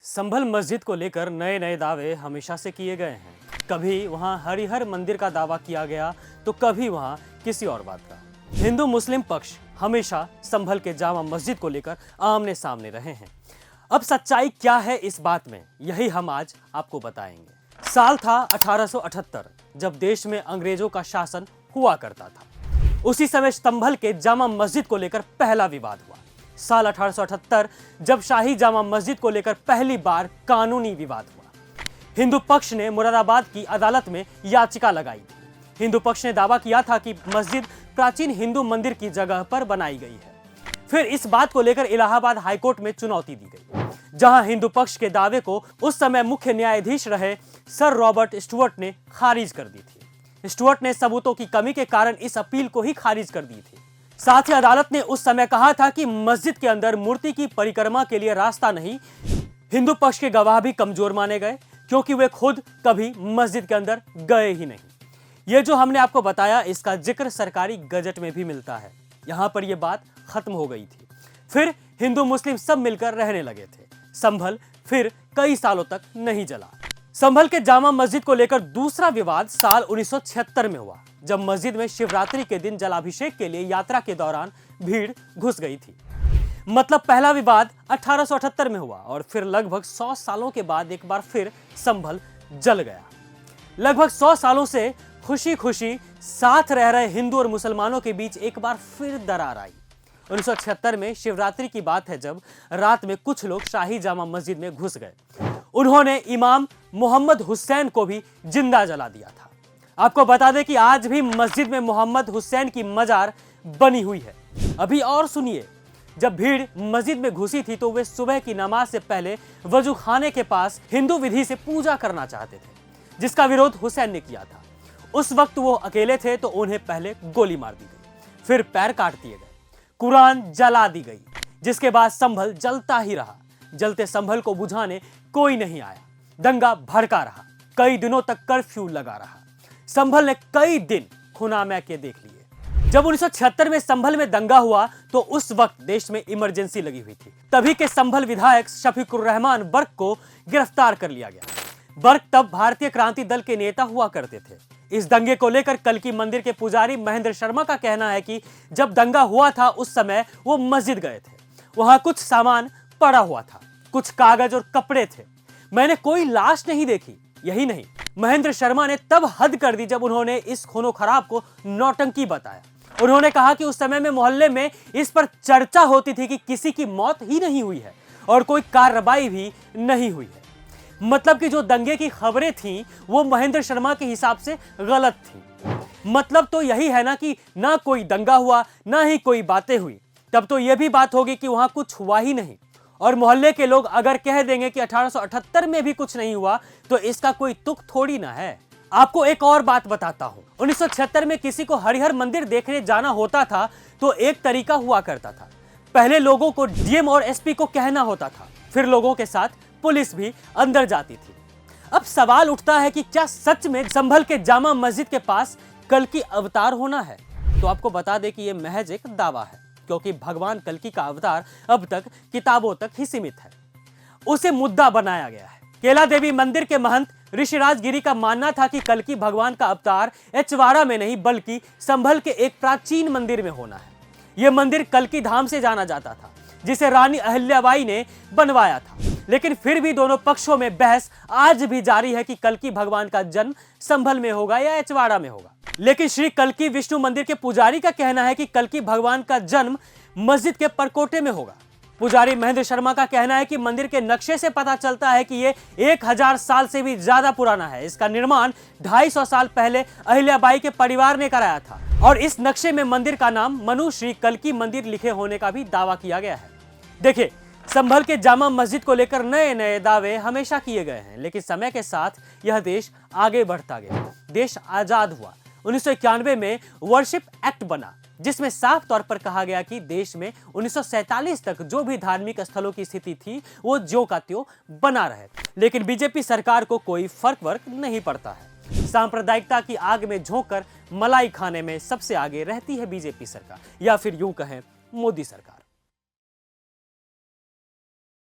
संभल मस्जिद को लेकर नए नए दावे हमेशा से किए गए हैं। कभी वहां हरिहर मंदिर का दावा किया गया तो कभी वहां किसी और बात का। हिंदू मुस्लिम पक्ष हमेशा संभल के जामा मस्जिद को लेकर आमने सामने रहे हैं। अब सच्चाई क्या है इस बात में, यही हम आज आपको बताएंगे। साल था 1878, जब देश में अंग्रेजों का शासन हुआ करता था। उसी समय संभल के जामा मस्जिद को लेकर पहला विवाद हुआ। साल 1878 जब शाही जामा मस्जिद को लेकर पहली बार कानूनी विवाद हुआ। हिंदू पक्ष ने मुरादाबाद की अदालत में याचिका लगाई थी। हिंदू पक्ष ने दावा किया था कि मस्जिद प्राचीन हिंदू मंदिर की जगह पर बनाई गई है। फिर इस बात को लेकर इलाहाबाद हाईकोर्ट में चुनौती दी गई, जहां हिंदू पक्ष के दावे को उस समय मुख्य न्यायाधीश रहे सर रॉबर्ट स्टुअर्ट ने खारिज कर दी थी। स्टुअर्ट ने सबूतों की कमी के कारण इस अपील को ही खारिज कर दी थी। साथ ही अदालत ने उस समय कहा था कि मस्जिद के अंदर मूर्ति की परिक्रमा के लिए रास्ता नहीं। हिंदू पक्ष के गवाह भी कमजोर माने गए, क्योंकि वे खुद कभी मस्जिद के अंदर गए ही नहीं। ये जो हमने आपको बताया, इसका जिक्र सरकारी गजट में भी मिलता है। यहां पर यह बात खत्म हो गई थी। फिर हिंदू मुस्लिम सब मिलकर रहने लगे थे। संभल फिर कई सालों तक नहीं जला। संभल के जामा मस्जिद को लेकर दूसरा विवाद साल 1976 में हुआ, जब मस्जिद में शिवरात्रि के दिन जलाभिषेक के लिए यात्रा के दौरान भीड़ घुस गई थी। मतलब पहला विवाद 1878 में हुआ और फिर लगभग 100 सालों के बाद एक बार फिर संभल जल गया। लगभग 100 सालों से खुशी खुशी साथ रह रहे हिंदू और मुसलमानों के बीच एक बार फिर दरार आई। 1976 में शिवरात्रि की बात है, जब रात में कुछ लोग शाही जामा मस्जिद में घुस गए। उन्होंने इमाम मोहम्मद हुसैन को भी जिंदा जला दिया था। आपको बता दें कि आज भी मस्जिद में मोहम्मद हुसैन की मजार बनी हुई है। अभी और सुनिए, जब भीड़ मस्जिद में घुसी थी तो वे सुबह की नमाज से पहले वजू खाने के पास हिंदू विधि से पूजा करना चाहते थे, जिसका विरोध हुसैन ने किया था। उस वक्त वो अकेले थे तो उन्हें पहले गोली मार दी गई, फिर पैर काट दिए गए, कुरान जला दी गई, जिसके बाद संभल जलता ही रहा। जलते संभल को बुझाने कोई नहीं आया। दंगा भड़का रहा, कई दिनों तक कर्फ्यू लगा रहा। संभल ने कई दिन खुना मैके देख लिए। जब 1976 में संभल में दंगा हुआ तो उस वक्त देश में इमरजेंसी लगी हुई थी। तभी के संभल विधायक शफीकुर रहमान बर्क को गिरफ्तार कर लिया गया। बर्क तब भारतीय क्रांति दल के नेता हुआ करते थे। इस दंगे को लेकर कल्की मंदिर के पुजारी महेंद्र शर्मा का कहना है कि जब दंगा हुआ था उस समय वो मस्जिद गए थे। वहां कुछ सामान पड़ा हुआ था, कुछ कागज और कपड़े थे। मैंने कोई लाश नहीं देखी। यही नहीं, महेंद्र शर्मा ने तब हद कर दी जब उन्होंने इस खूनो खराब को नौटंकी बताया। उन्होंने कहा कि उस समय में मोहल्ले में इस पर चर्चा होती थी कि किसी की मौत ही नहीं हुई है और कोई कार्रवाई भी नहीं हुई है। मतलब कि जो दंगे की खबरें थीं वो महेंद्र शर्मा के हिसाब से गलत थी। मतलब तो यही है ना कि ना कोई दंगा हुआ, ना ही कोई बातें हुई। तब तो यह भी बात होगी कि वहां कुछ हुआ ही नहीं। और मोहल्ले के लोग अगर कह देंगे कि 1878 में भी कुछ नहीं हुआ तो इसका कोई तुक थोड़ी ना है। आपको एक और बात बताता हूं। 1976 में किसी को हरिहर मंदिर देखने जाना होता था तो एक तरीका हुआ करता था। पहले लोगों को डीएम और एसपी को कहना होता था, फिर लोगों के साथ पुलिस भी अंदर जाती थी। अब सवाल उठता है कि क्या सच में संभल के जामा मस्जिद के पास कल्कि अवतार होना है? तो आपको बता दें कि यह महज एक दावा है, क्योंकि भगवान कल्कि का अवतार अब तक किताबों तक ही सीमित है। उसे मुद्दा बनाया गया है। केला देवी मंदिर के महंत ऋषिराज गिरी का मानना था कि कल्कि भगवान का अवतार एचवाड़ा में नहीं बल्कि संभल के एक प्राचीन मंदिर में होना है। यह मंदिर कल्कि धाम से जाना जाता था, जिसे रानी अहिल्याबाई ने बनवाया था। लेकिन फिर भी दोनों पक्षों में बहस आज भी जारी है कि कल्कि भगवान का जन्म संभल में होगा या एचवाड़ा में होगा। लेकिन श्री कल्कि विष्णु मंदिर के पुजारी का कहना है कि कल्कि भगवान का जन्म मस्जिद के परकोटे में होगा। पुजारी महेंद्र शर्मा का कहना है कि मंदिर के नक्शे से पता चलता है कि ये 1000 साल से भी ज्यादा पुराना है। इसका निर्माण 250 साल पहले अहिल्याबाई के परिवार ने कराया था और इस नक्शे में मंदिर का नाम मनु श्री कल्कि मंदिर लिखे होने का भी दावा किया गया है। देखिए, संभल के जामा मस्जिद को लेकर नए नए दावे हमेशा किए गए हैं, लेकिन समय के साथ यह देश आगे बढ़ता गया। देश आजाद हुआ। 1991 में वर्शिप एक्ट बना, जिसमें साफ तौर पर कहा गया कि देश में 1947 तक जो भी धार्मिक स्थलों की स्थिति थी वो ज्यों का त्यों बना रहे। लेकिन बीजेपी सरकार को कोई फर्क नहीं पड़ता है। सांप्रदायिकता की आग में झोंककर मलाई खाने में सबसे आगे रहती है बीजेपी सरकार, या फिर यूं कहें मोदी सरकार।